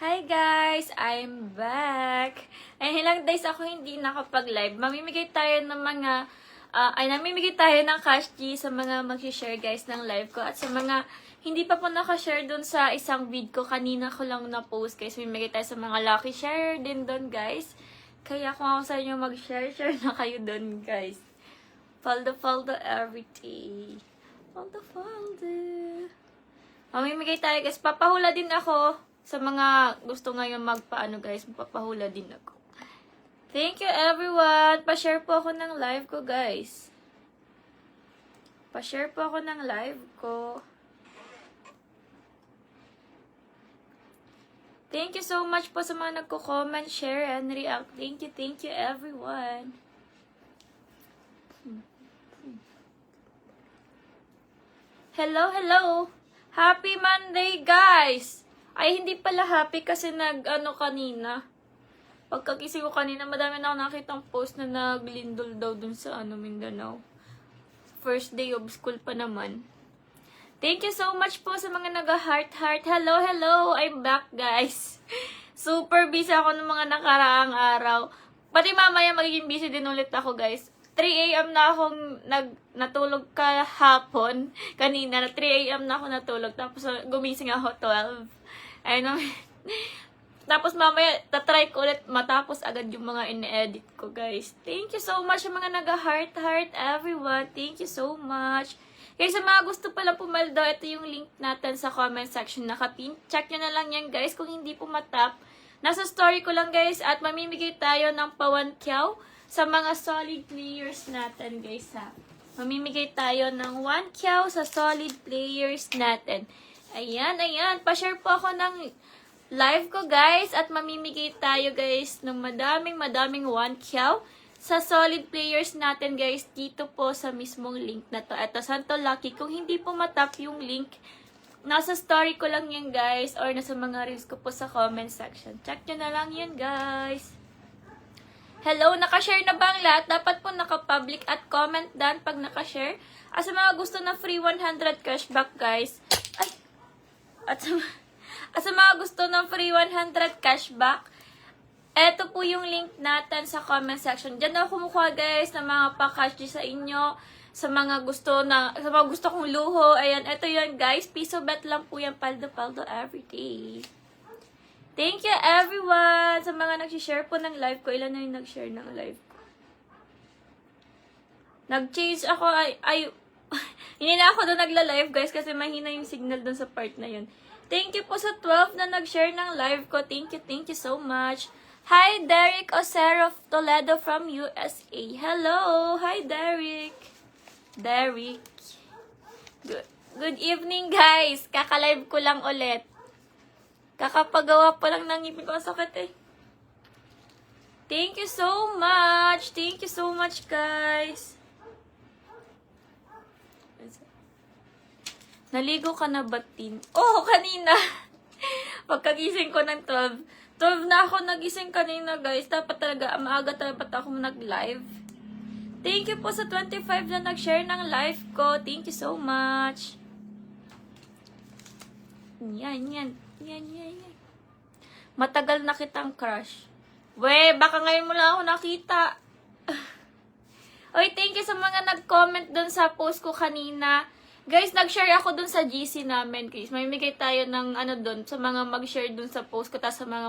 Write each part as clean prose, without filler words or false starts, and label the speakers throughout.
Speaker 1: Hi guys! I'm back! Ay, ilang days ako hindi nakapag-live. Mamimigay tayo ng mga, namimigay tayo ng cash G sa mga mag-share guys ng live ko. At sa mga hindi pa po nakashare dun sa isang vid ko, kanina ko lang na-post guys. Mamimigay tayo sa mga lucky share din dun guys. Kaya kung ako sa inyo mag-share na kayo dun guys. Faldo everyday. Faldo. Mamimigay tayo guys. Papahula din ako. Sa mga gusto ngayon magpaano guys, magpapahula din ako. Thank you everyone! Pa-share po ako ng live ko guys. Pa-share po ako ng live ko. Thank you so much po sa mga nagko-comment, share, and react. Thank you everyone. Hello! Happy Monday guys! Ay, hindi pala happy kasi kanina. Pagkagising ko kanina, madami na ako nakitang post na naglindol daw dun sa Mindanao. First day of school pa naman. Thank you so much po sa mga nag-heart. Hello! I'm back, guys. Super busy ako ng mga nakaraang araw. Pati mamaya magiging busy din ulit ako, guys. 3 a.m. na akong natulog kahapon. Kanina, 3 a.m. na ako natulog. Tapos gumising ako 12. Tapos mamaya, tatry ko ulit matapos agad yung mga in-edit ko, guys. Thank you so much sa mga nag-heart, everyone. Thank you so much. Kaya sa mga gusto pala pumaldo, ito yung link natin sa comment section nakapin. Check nyo na lang yan, guys, kung hindi po matap. Nasa story ko lang, guys, at mamimigay tayo ng pawan kyaw sa mga solid players natin, guys, ha. Mamimigay tayo ng 1 kyaw sa solid players natin. Ayan. Pa-share po ako ng live ko, guys. At mamimigay tayo, guys, ng madaming 1 kyaw sa solid players natin, guys. Dito po sa mismong link na to. Ito, Santo Lucky. Kung hindi po matap yung link, nasa story ko lang yan, guys. Or nasa mga reels ko po sa comment section. Check nyo na lang yan, guys. Hello, nakashare na ba ang lahat? Dapat po nakapublic at comment done pag nakashare. At sa mga gusto na free 100 cashback, guys. At sa mga gusto ng free 100 cashback, eto po yung link natin sa comment section. Diyan ako kumukuha, guys, ng mga pa-cash sa inyo. Sa mga gusto kong luho. Ayan, eto yun, guys. Piso bet lang po yan. Paldo everyday. Thank you, everyone! Sa mga nag-share po ng live ko. Ilan na yung nag-share ng live ko? Nag-change ako. Hindi na ako doon nagla-live, guys, kasi mahina yung signal doon sa part na yun. Thank you po sa 12 na nag-share ng live ko. Thank you so much. Hi, Derek Ocero Toledo from USA. Hello! Hi, Derek. Good evening, guys. Kaka-live ko lang ulit. Kakapagawa pa lang ng ngipin ko. Sakit eh. Thank you so much, guys. Naligo ka na ba, Tin? Oh, kanina. Pagkagising ko ng 12. 12 na ako nagising kanina, guys. Dapat talaga, maaga dapat ako nag-live. Thank you po sa 25 na nag-share ng live ko. Thank you so much. Yan. Matagal na kitang crush. We, baka ngayon mo lang ako nakita. Oy, thank you sa mga nag-comment dun sa post ko kanina. Guys, nag-share ako dun sa GC namin, guys. Mamimigay tayo ng dun, sa mga mag-share dun sa post ko, tapos sa mga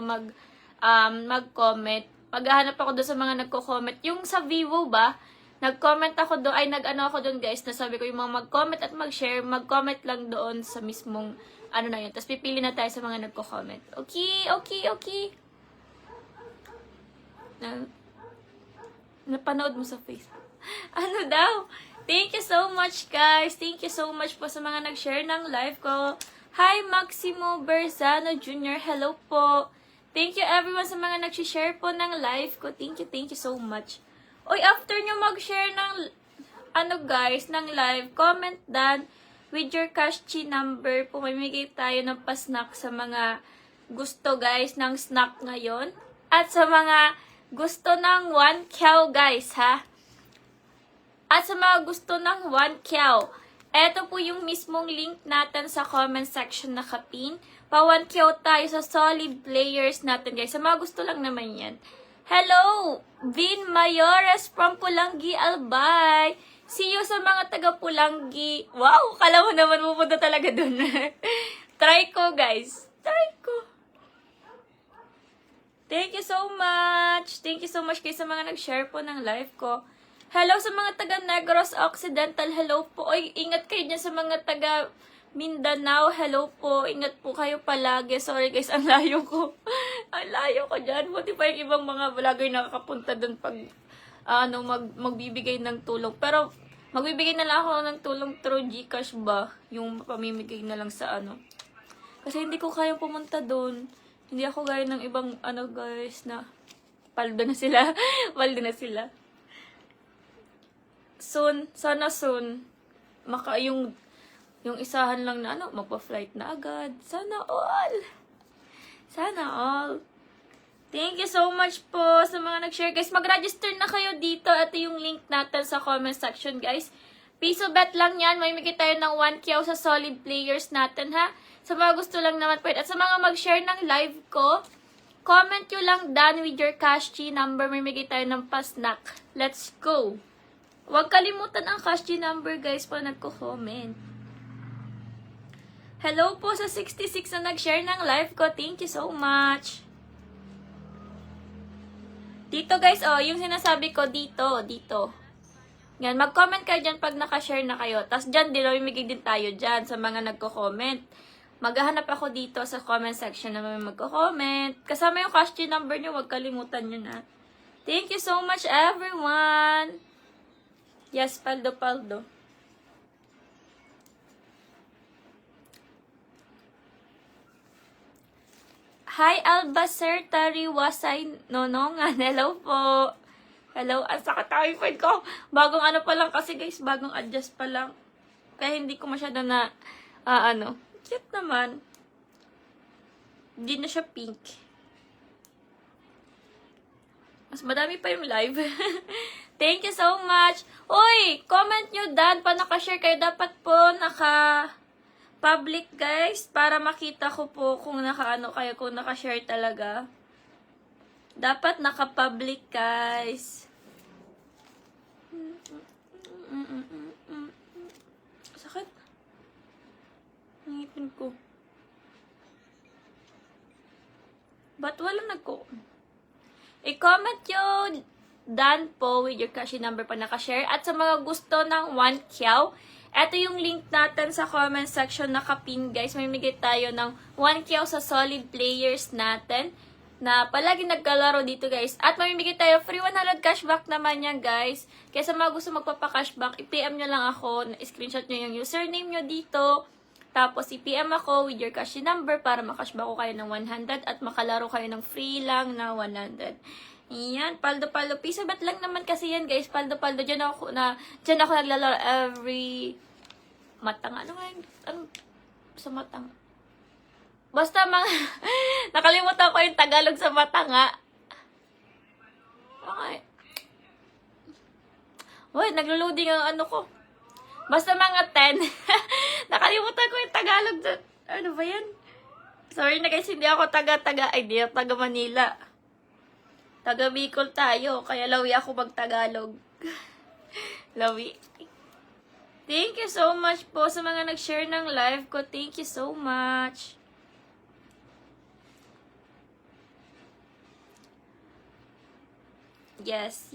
Speaker 1: mag-comment. Maghahanap ako dun sa mga nagko-comment. Yung sa Vivo ba, nag-comment ako dun, ako dun, guys, nasabi ko yung mga mag-comment at mag-share, mag-comment lang doon sa mismong, na yun. Tapos pipili na tayo sa mga nagko-comment. Okay. Napanood mo sa Facebook. Ano daw? Thank you so much, guys. Thank you so much po sa mga nag-share ng live ko. Hi, Maximo Berzano Jr. Hello po. Thank you everyone sa mga nag-share po ng live ko. Thank you so much. Oy, after nyo mag-share ng, guys, ng live, comment down with your cash chi number. Pumamigay tayo ng pa-snack sa mga gusto, guys, ng snack ngayon. At sa mga gusto ng 1 kyaw, guys, ha? At sa mga gusto ng 1 kyaw, eto po yung mismong link natin sa comment section nakapin. Pa 1K tayo sa solid players natin, guys. Sa mga gusto lang naman yan. Hello! Vin Mayores from Pulangi, Albay. See you sa mga taga Pulangi. Wow! Kala mo naman pupunta talaga dun. Try ko, guys. Try ko. Thank you so much. Thank you so much kayo sa mga nag-share po ng live ko. Hello sa mga taga Negros Occidental. Hello po. Oy, ingat kayo dyan sa mga taga Mindanao. Hello po. Ingat po kayo palagi. Sorry guys, ang layo ko. Ang layo ko dyan. Buti pa yung ibang mga vlogger nakakapunta dun pag magbibigay ng tulong. Pero magbibigay na lang ako ng tulong through Gcash ba? Yung pamimigay na lang sa Kasi hindi ko kayang pumunta dun. Hindi ako gaya ng ibang guys na paldo na sila. Paldo na sila. Soon, sana soon, yung isahan lang na magpa-flight na agad. Sana all. Sana all. Thank you so much po sa mga nag-share, guys. Mag-register na kayo dito. Ito yung link natin sa comment section, guys. Piso bet lang yan. May migay tayo ng 1K sa solid players natin, ha? Sa mga gusto lang naman po. At sa mga mag-share ng live ko, comment nyo lang done with your cash G number. May migay tayo ng pa-snack. Let's go! Huwag kalimutan ang cash G number, guys, pag nagko-comment. Hello po sa 66 na nag-share ng live ko. Thank you so much. Dito, guys, yung sinasabi ko dito. Yan, mag-comment kayo dyan pag nakashare na kayo. Tapos dyan, mamimigay din tayo dyan sa mga nagko-comment. Maghahanap ako dito sa comment section na may magko-comment. Kasama yung cash G number nyo, huwag kalimutan nyo na. Thank you so much, everyone! Yes, paldo. Hi, Albacir Tariwasay Nonongan. Hello po. Hello, ang sakit typhoid ko. Bagong pa lang kasi, guys. Bagong adjust pa lang. Kaya hindi ko masyado na, cute naman. Hindi na siya pink. Mas madami pa yung live. Thank you so much. Uy, comment nyo dan pa nakashare kayo. Dapat po naka-public, guys. Para makita ko po kung kayo, kung nakashare talaga. Dapat naka-public, guys. Sakit. Nangipin ko. Ba't walang I-comment yun done po with your cash number pa nakashare. At sa mga gusto ng 1K, ito yung link natin sa comment section nakapin, guys. May migay tayo ng 1K sa solid players natin na palagi nagkalaro dito, guys. At mamimigay tayo free 100 cashback naman yan, guys. Kaya sa mga gusto magpapa-cashback, i-PM nyo lang ako, screenshot nyo yung username nyo dito. Tapos i-PM ako with your cash number para makashback ko kayo ng 100 at makalaro kayo ng free lang na 100. Yan, paldo. Piso bet lang naman kasi yan, guys. Paldo. Diyan ako naglalaro every matang. Sa matang? Basta nakalimutan ko yung Tagalog sa matanga. Okay. Uy, naglo-loading ang ko. Basta mga 10. Nakalimutan ko yung Tagalog. Ano ba yan? Sorry na guys, hindi ako taga Manila. Taga Bicol tayo, kaya lawi ako mag-Tagalog. Lawi. Thank you so much po sa mga nag-share ng live ko. Thank you so much. Yes.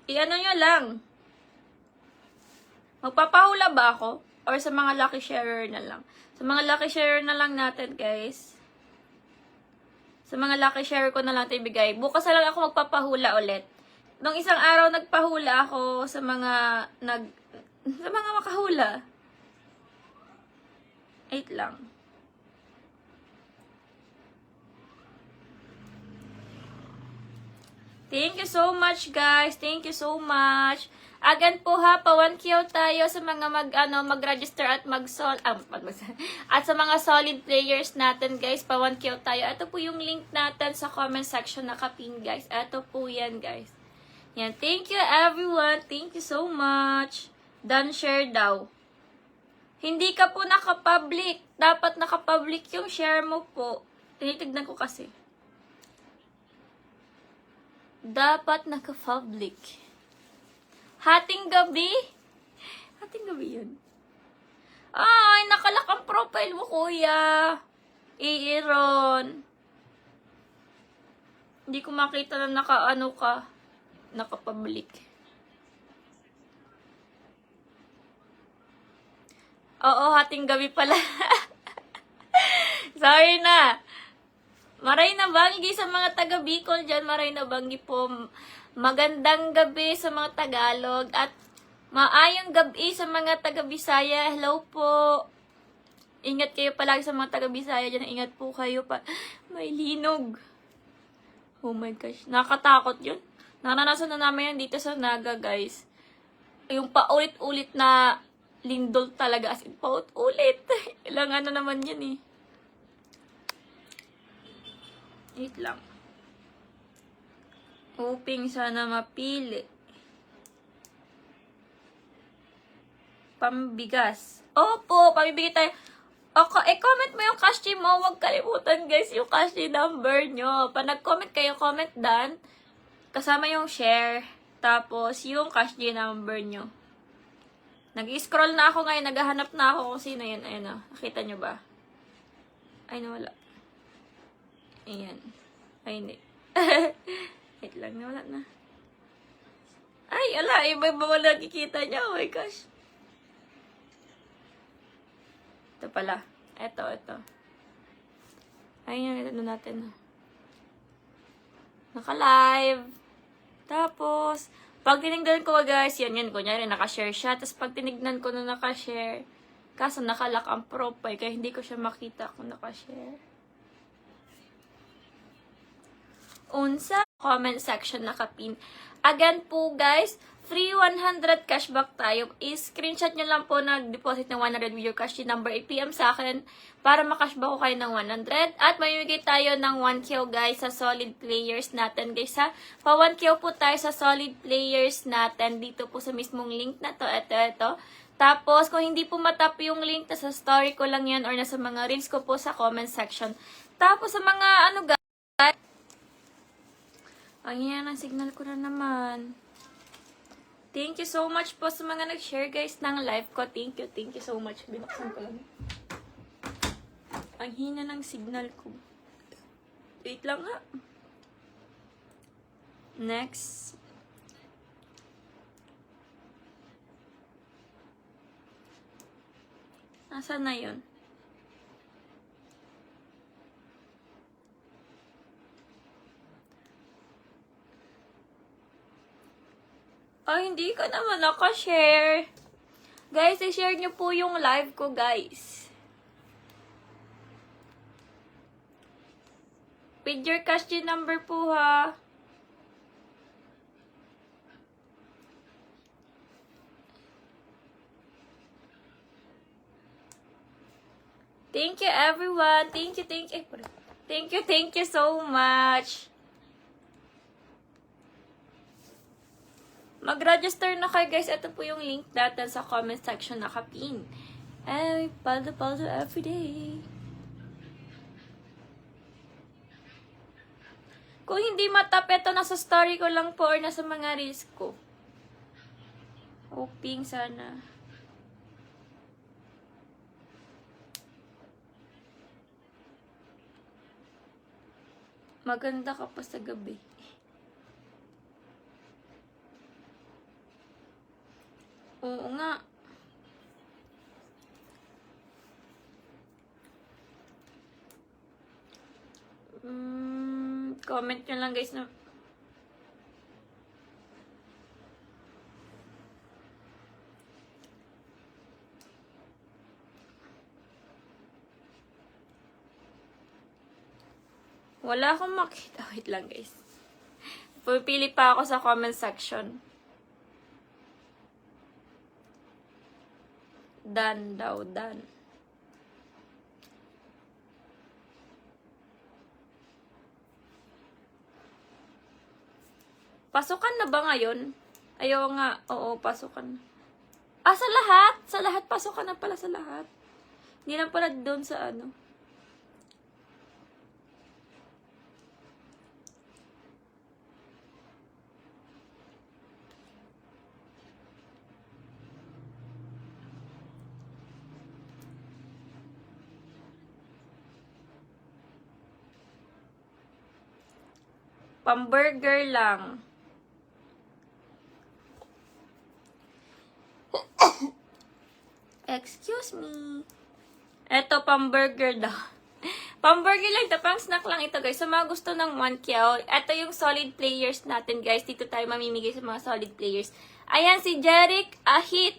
Speaker 1: I-ano nyo lang. Magpapahula ba ako? Or sa mga lucky sharer na lang? Sa mga lucky sharer na lang natin, guys. Sa mga lucky share ko na lang ito ibigay. Bukas na lang ako magpapahula ulit. Nung isang araw nagpahula ako sa mga makahula. 8 lang. Thank you so much, guys. Thank you so much. Again po ha, pa 1K tayo sa mga mag-register at at sa mga solid players natin, guys, pa 1K tayo. Ito po yung link natin sa comment section nakapin, guys. Ito po yan, guys. Yan, thank you everyone. Thank you so much. Done share daw. Hindi ka po naka-public. dapat nakapublic yung share mo po. Tinitignan ko kasi. Dapat naka-public. Hating gabi? Hating gabi yun. Ay, nakalak ang profile mo, kuya. Iiron. Hindi ko makita na naka-ano ka. Naka-public. Oo, hating gabi pala. Sorry na. Maray na banggi sa mga taga Bicol dyan. Maray na banggi po. Magandang gabi sa mga Tagalog. At maayong gabi sa mga taga Bisaya. Hello po. Ingat kayo palagi sa mga taga Bisaya dyan. Ingat po kayo pa. May linog. Oh my gosh. Nakatakot yun. Naranasan na namin yan dito sa Naga, guys. Yung paulit-ulit na lindol talaga. As in, paulit-ulit. Ilang ano naman yan eh. Wait lang. Hoping sana mapili. Pambigas. Opo, pamibigay tayo. Okay, comment mo yung cash mo. Huwag kalimutan guys yung cash number nyo. Pag nag-comment kayo, comment dan. Kasama yung share. Tapos yung cash number nyo. Nag-scroll na ako ngayon. Naghahanap na ako kung sino yan. Ayun o. Nakita nyo ba? Ay, nawala. Ayan. Ay, hindi. Wait lang, nawala na. Ay, ala, iba-iba mo nakikita niya. Oh my gosh. Ito pala. Ito. Ayun, ito natin. Naka-live. Tapos, pag tinignan ko guys, yan, kunyari, naka-share siya. Tapos, pag tinignan ko na naka-share, kaso nakalak ang profile, kaya hindi ko siya makita kung naka-share. Unsa comment section nakapin. Again po guys, free 100 cashback tayo. I-screenshot nyo lang po na deposit ng 100 with your cash number. I-PM sa akin para makashback ko kayo ng 100. At mamimigay tayo ng 1K guys sa solid players natin guys ha. Pa 1K po tayo sa solid players natin dito po sa mismong link na to. Ito. Tapos kung hindi po matap yung link, sa story ko lang yan or nasa mga reels ko po sa comment section. Tapos sa mga ano guys, ang yan ang signal ko na naman. Thank you so much po sa mga nag-share guys ng live ko. Thank you so much. Binuksan ko lang. Ang hina ng signal ko. Wait lang nga. Next. Nasaan na yun? Ay, hindi ka naman naka-share. Guys, i-share nyo po yung live ko, guys. With your cash number po, ha. Thank you, everyone. Thank you so much. Mag-register na kayo guys. Ito po yung link natin sa comment section nakapin. Ay, paldo everyday. Kung hindi matap, ito nasa story ko lang po or nasa mga reels ko. Hoping sana. Maganda ka pa sa gabi. Oo nga. Comment nyo lang guys na wala akong makita. Wait lang guys. Pupili pa ako sa comment section. Dan daw, dan. Pasukan na ba ngayon? Ayaw nga. Oo, pasukan. Ah, sa lahat? Sa lahat, pasukan na pala sa lahat. Hindi lang pala doon sa ano. Pamburger lang. Excuse me. Eto, pamburger daw. Pamburger lang ito. Pang snack lang ito, guys. Sa mga gusto ng 1 kyaw, eto yung solid players natin, guys. Dito tayo mamimigay sa mga solid players. Ayan, si Jeric Ahit.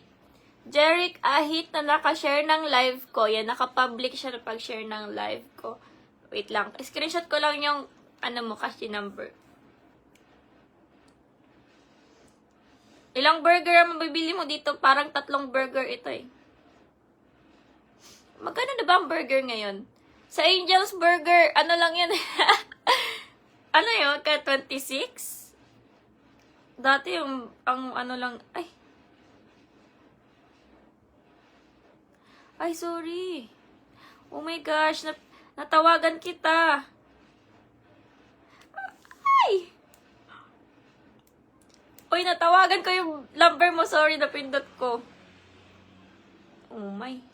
Speaker 1: Jeric Ahit na nakashare ng live ko. Yan, nakapublic siya na pag-share ng live ko. Wait lang. Screenshot ko lang yung, cash number. Ilang burger ang mabibili mo dito? Parang 3 burger ito eh. Magkano na ba ang burger ngayon? Sa Angel's Burger, ano lang yun? Ano yun? Kaya 26? Dati yung, lang, ay, sorry. Oh my gosh, natawagan kita. Ay! Uy, natawagan ko yung number mo. Sorry, napindot ko. Oh my.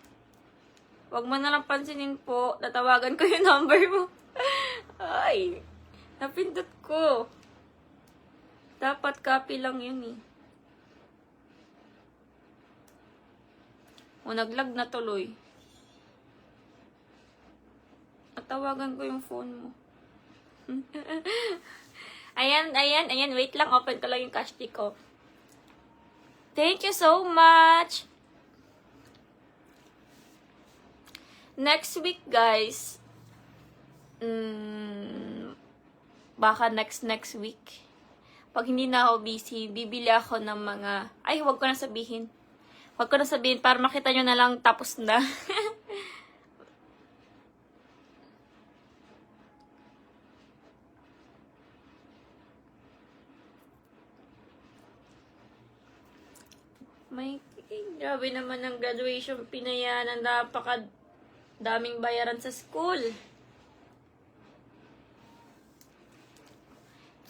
Speaker 1: Huwag mo na lang pansinin po. Natawagan ko yung number mo. Ay. Napindot ko. Dapat copy lang yun eh. O, naglag na tuloy. Natawagan ko yung phone mo. Ayan. Wait lang. Open ko lang yung cash ko. Thank you so much. Next week, guys. Baka next week. Pag hindi na ako busy, bibili ako ng mga... Ay, huwag ko na sabihin. Para makita nyo na lang tapos na. Grabe naman ang graduation pinayanan. Daming bayaran sa school.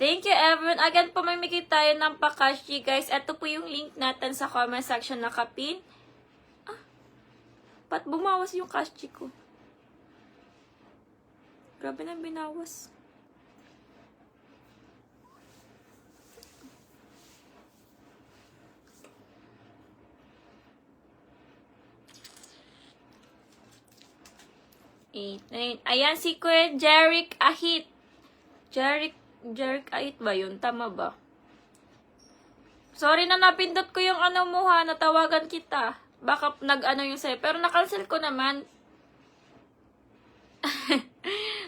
Speaker 1: Thank you, everyone. Again po, mamigay tayo ng pa-cash, guys. Ito po yung link natin sa comment section na kapin. Ba't bumawas yung cash ko? Grabe na binawas. Ayan, si Kuya Jeric Ahit. Jeric Ahit ba yun? Tama ba? Sorry na napindot ko yung mo ha. Natawagan kita. Baka yung sa'yo. Pero nakancel ko naman.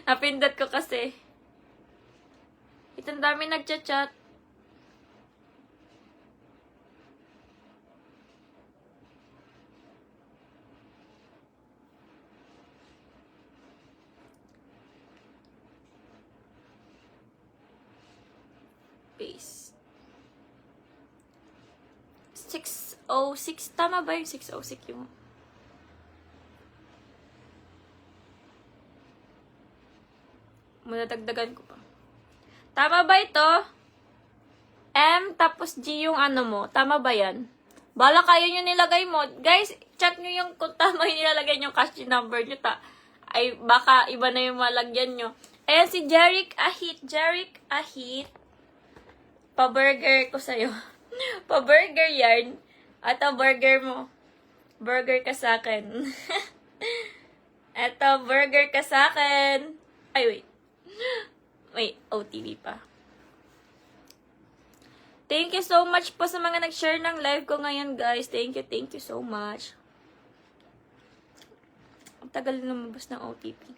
Speaker 1: Napindot ko kasi. Itong dami nagchat-chat. Paste. 606. Tama ba yung 606 yung... Madadagdagan ko pa. Tama ba ito? M tapos G yung mo. Tama ba yan? Bala kayo nyo nilagay mo. Guys, check nyo yung kung tama yung nilalagay nyo cash number nyo. Ay, baka iba na yung malagyan nyo. Ayan si Jeric Ahit. Jeric Ahit. Pa-burger ko sa'yo. Pa-burger yarn. At burger mo. Burger ka sa'kin. Eto, burger ka sa'kin. Ay, wait. Wait, OTV pa. Thank you so much po sa mga nag-share ng live ko ngayon, guys. Thank you so much. Ang tagal na lumabas ng OTP.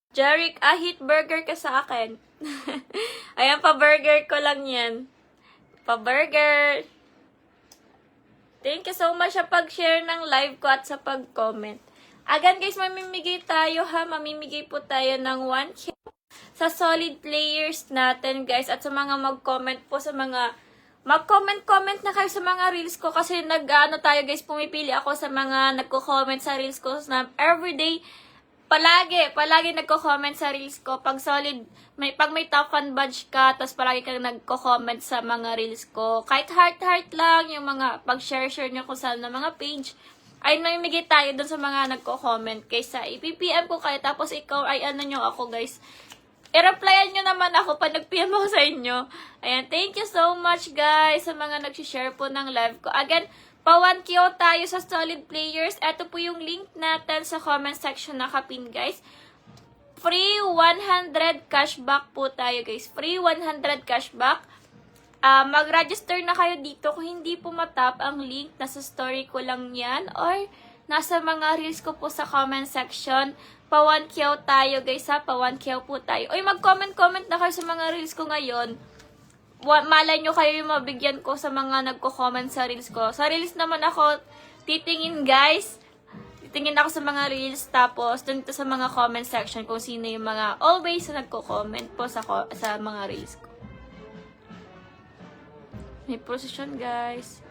Speaker 1: Jeric Ahit, burger ka sa akin. Ayan, pa-burger ko lang yan. Pa-burger. Thank you so much sa pag-share ng live ko at sa pag-comment. Again, guys, mamimigay tayo ha. Mamimigay po tayo ng 1K. sa solid players natin, guys. At sa mga mag-comment po sa mga mag-comment na kayo sa mga reels ko kasi nag-ano tayo, guys, pumipili ako sa mga nagko-comment sa reels ko na everyday. Palagi nagko-comment sa reels ko. Pag solid, pag may top fan badge ka, tapos palagi kang nagko-comment sa mga reels ko. Kahit heart lang, yung mga pag-share nyo kung saan na mga page, ay mamimigay tayo dun sa mga nagko-comment. Kaysa ipipm ko kayo, tapos ikaw ay ano nyo ako, guys. I-replyan nyo naman ako pag nag-PM ako sa inyo. Ayan, thank you so much, guys, sa mga nag-share po ng live ko. Again, pa 1K tayo sa solid players. Ito po yung link natin sa comment section nakapin, guys. Free 100 cashback po tayo, guys. Free 100 cashback. Mag-register na kayo dito. Kung hindi po matap ang link, nasa story ko lang yan. Or nasa mga reels ko po sa comment section. Pa 1K tayo, guys, ha. Pa 1K po tayo. Uy, mag-comment na kayo sa mga reels ko ngayon. Malay nyo kayo yung mabigyan ko sa mga nagko-comment sa reels ko. Sa reels naman ako titingin, guys. Titingin ako sa mga reels, tapos dun sa mga comment section kung sino yung mga always na nagko-comment po sa mga reels ko. May procession, guys.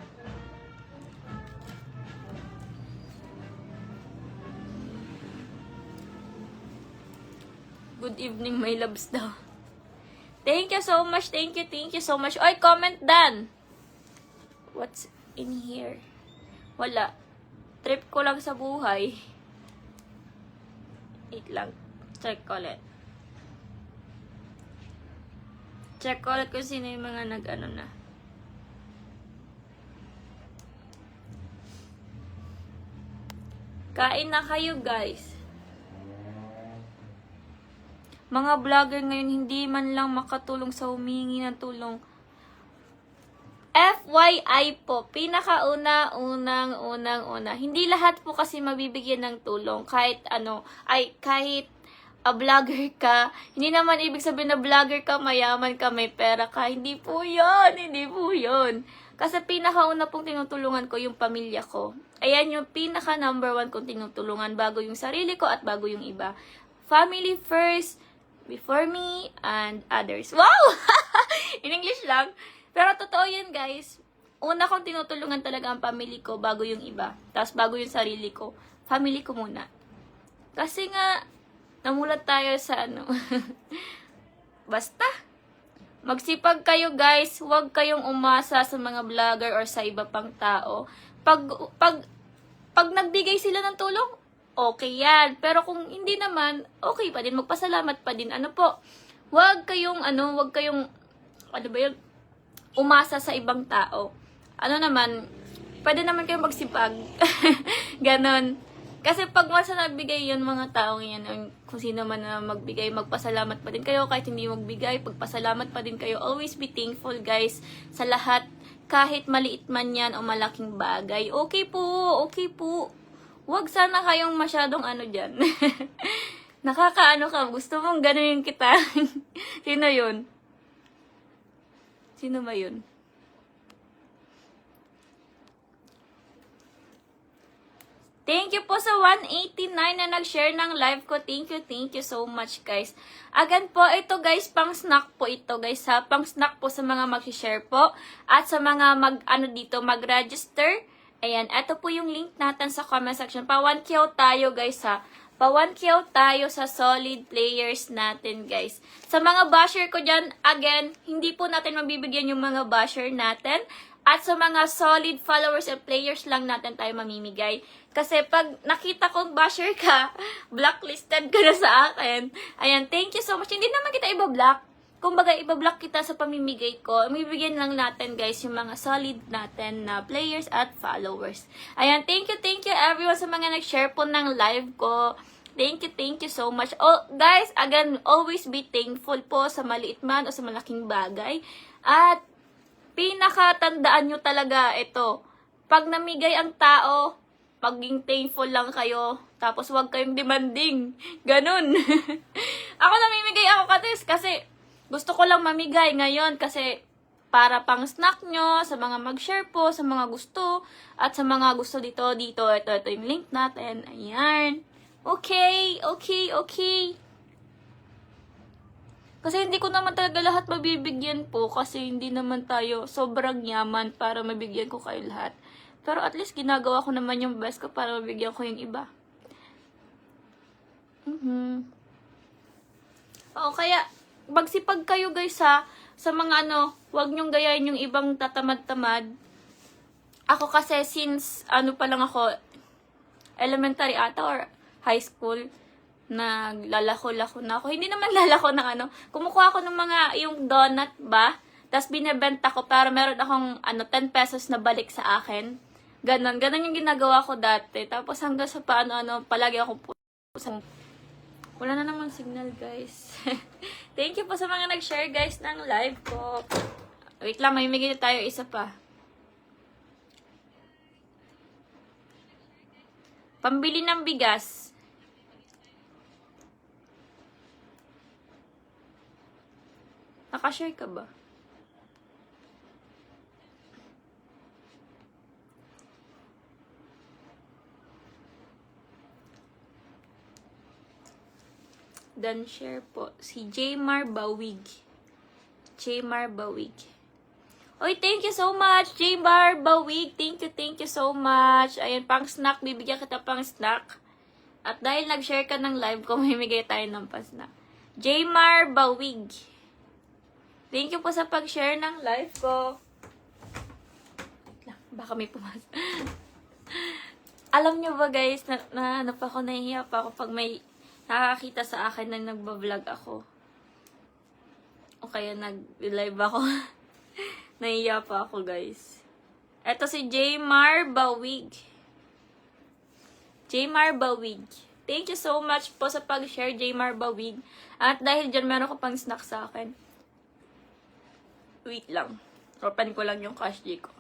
Speaker 1: Good evening, my loves daw. Thank you so much. Thank you so much. Oy, comment dan. What's in here? Wala. Trip ko lang sa buhay. Wait lang. Check ulit. Check ulit kung sino yung mga nag-ano na. Kain na kayo, guys. Mga vlogger ngayon hindi man lang makatulong sa humingi ng tulong. FYI po, pinakauna. Hindi lahat po kasi mabibigyan ng tulong. Kahit vlogger ka. Hindi naman ibig sabihin na vlogger ka, mayaman ka, may pera ka. Hindi po yun. Kasi pinakauna pong tinutulungan ko yung pamilya ko. Ayan yung pinaka number 1 kong tinutulungan bago yung sarili ko at bago yung iba. Family first, before me, and others. Wow! In English lang. Pero totoo yun, guys. Una kong tinutulungan talaga ang family ko bago yung iba. Tapos bago yung sarili ko. Family ko muna. Kasi nga, namulat tayo sa Basta. Magsipag kayo, guys. Huwag kayong umasa sa mga vlogger or sa iba pang tao. Pag nagbigay sila ng tulong, okay yan. Pero kung hindi naman, okay pa din. Magpasalamat pa din. Huwag kayong umasa sa ibang tao. Pwede naman kayong magsipag. Ganon. Kasi pag masa nagbigay yun mga taong yan, kung sino man na magbigay, magpasalamat pa din kayo. Kahit hindi magbigay, pagpasalamat pa din kayo. Always be thankful, guys, sa lahat. Kahit maliit man yan o malaking bagay. Okay po. Huwag sana kayong masyadong dyan. Nakakaano ka. Gusto mong ganunin kita. Sino yun? Sino ba yun? Thank you po sa 189 na nag-share ng live ko. Thank you so much, guys. Again po, ito guys, pang snack po ito, guys, ha. Pang snack po sa mga mag-share po. At sa mga mag-register. Ayan, ito po yung link natin sa comment section. Pa 1K tayo, guys, ha. Pa 1K tayo sa solid players natin, guys. Sa mga basher ko dyan, again, hindi po natin mabibigyan yung mga basher natin. At sa mga solid followers and players lang natin tayo mamimigay. Kasi pag nakita kong basher ka, blacklisted ka na sa akin. Ayan, thank you so much. Hindi naman kita ibablock. Kumbaga, ibablock kita sa pamimigay ko. Mibigyan lang natin, guys, yung mga solid natin na players at followers. Ayan, thank you everyone sa mga nag-share po ng live ko. Thank you so much. Oh, guys, again, always be thankful po sa maliit man o sa malaking bagay. At pinakatandaan nyo talaga ito. Pag namigay ang tao, maging thankful lang kayo. Tapos huwag kayong demanding. Ganun. Ako namimigay ako kasi gusto ko lang mamigay ngayon kasi para pang snack nyo, sa mga mag-share po, sa mga gusto, at sa mga gusto dito, ito yung link natin. Ayan. Okay. Kasi hindi ko naman talaga lahat mabibigyan po kasi hindi naman tayo sobrang yaman para mabigyan ko kayo lahat. Pero at least ginagawa ko naman yung best ko para mabigyan ko yung iba. Oo, kaya magsipag kayo guys ha, sa mga huwag nyong gayahin yung ibang tatamad-tamad. Ako kasi since pa lang ako, elementary ata or high school, naglalako-lako na ako. Hindi naman lalako ng kumukuha ako ng mga yung donut ba, tapos binebenta ko para meron akong 10 pesos na balik sa akin. Ganon yung ginagawa ko dati. Tapos hanggang sa palagi ako wala na namang signal, guys. Thank you po sa mga nag-share, guys, ng live ko. Wait lang, may migil tayo isa pa. Pambili ng bigas. Nakashare ka ba? Dan share po. Si Jmar Bawig. Jmar Bawig. Oy, thank you so much, Jmar Bawig. Thank you so much. Ayan, pang snack. Bibigyan kita pang snack. At dahil nag-share ka ng live ko, mamimigay tayo ng pang snack. Jmar Bawig. Thank you po sa pag-share ng live ko. Baka may pumasok. Alam nyo ba guys, na nahihiya pa ako pag may nakakita sa akin na nagbablog ako. O kaya nag-live ako. Nahihiya pa ako guys. Eto si Jmar Bawig. Jmar Bawig. Thank you so much po sa pag-share, Jmar Bawig. At dahil dyan, meron ko pang snack sa akin. Wait lang. Open ko lang yung cash ko.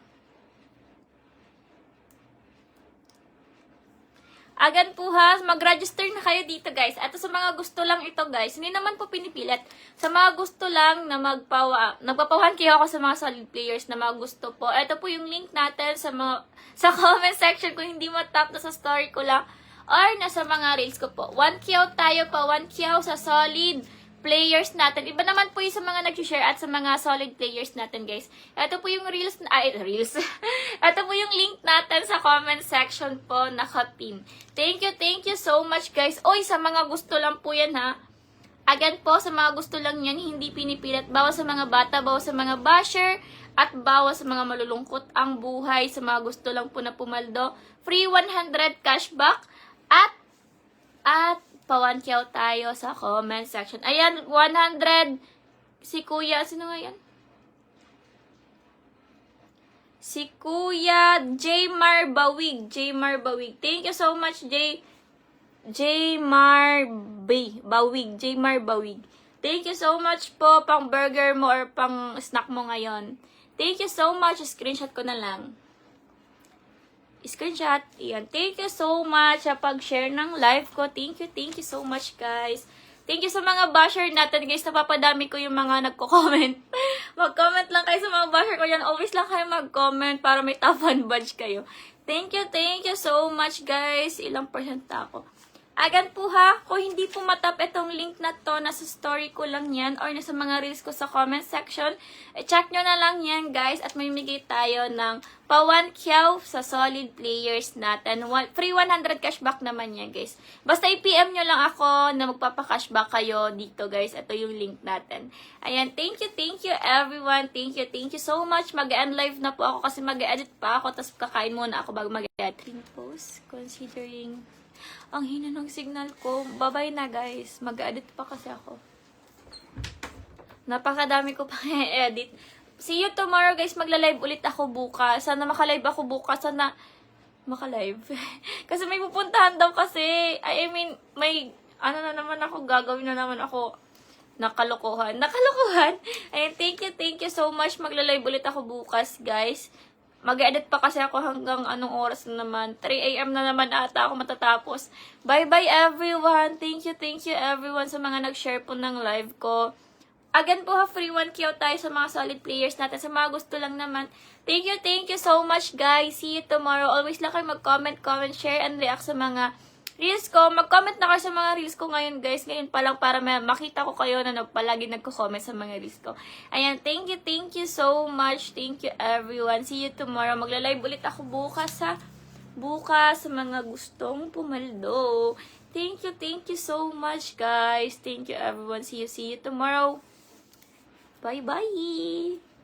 Speaker 1: Agad po ha, mag-register na kayo dito guys. At sa mga gusto lang ito guys, hindi naman po pinipilit. Sa mga gusto lang na nagpapawahan kayo ako sa mga solid players na mga gusto po. Ito po yung link natin sa comment section kung hindi matap na sa story ko lang. Or nasa mga reels ko po. 1K tayo pa, 1K sa solid players natin. Iba naman po yung sa mga nag-share at sa mga solid players natin, guys. Ito po yung reels. Ito po yung link natin sa comment section po, nakapin. Thank you so much, guys. Oy, sa mga gusto lang po yan, ha. Again po, sa mga gusto lang yan, hindi pinipilit. Bawas sa mga bata, bawas sa mga basher, at bawas sa mga malulungkot ang buhay. Sa mga gusto lang po na pumaldo. Free 100 cashback, at pa 1K tayo sa comment section. Ayan, 100. Si Kuya, sino nga yan? Si Kuya Jmar Bawig. Jmar Bawig. Thank you so much, Jmar Bawig. Jmar Bawig. Thank you so much po, pang burger mo or pang snack mo ngayon. Thank you so much. Screenshot ko na lang. Screenshot. Ayan. Thank you so much sa pag-share ng live ko. Thank you so much, guys. Thank you sa mga basher natin, guys. Napapadami ko yung mga nagko-comment. Mag-comment lang kayo sa mga basher ko yan. Always lang kayo mag-comment para may top 1 badge kayo. Thank you so much, guys. Ilang percent ako. Agan po ha, kung hindi po matap itong link na to, nasa story ko lang yan or nasa mga reels ko sa comment section, check nyo na lang yan guys at may migay tayo ng pa 1K sa solid players natin. Free 100 cashback naman yan guys. Basta i-PM nyo lang ako na magpapa-cashback kayo dito guys. Ito yung link natin. Ayan, thank you everyone. Thank you so much. Mag-end live na po ako kasi mag-edit pa ako tapos kakain muna ako bago mag-edit. Post considering ang hina ng signal ko. Bye-bye na guys. Mag-edit pa kasi ako. Napakadami ko pa i-edit. See you tomorrow guys. Magla-live ulit ako bukas. Sana makalive ako bukas. Sana makalive. Kasi may pupuntahan daw kasi. I mean, may na naman ako. Gagawin na naman ako. Nakalokohan. Ayun, thank you so much. Magla-live ulit ako bukas guys. Mag-edit pa kasi ako hanggang anong oras na naman. 3 AM na naman ata ako matatapos. Bye-bye everyone. Thank you everyone sa mga nag-share po ng live ko. Again po ha, free 1K tayo sa mga solid players natin. Sa mga gusto lang naman. Thank you so much guys. See you tomorrow. Always lang kayo mag-comment, share, and react sa mga reels ko. Mag-comment na kayo sa mga reels ko ngayon, guys. Ngayon pa lang para makita ko kayo na palagi nagko-comment sa mga reels ko. Ayan, thank you so much. Thank you, everyone. See you tomorrow. Magla-live ulit ako bukas, ha? Bukas sa mga gustong pumaldo. Thank you so much, guys. Thank you, everyone. See you tomorrow. Bye-bye.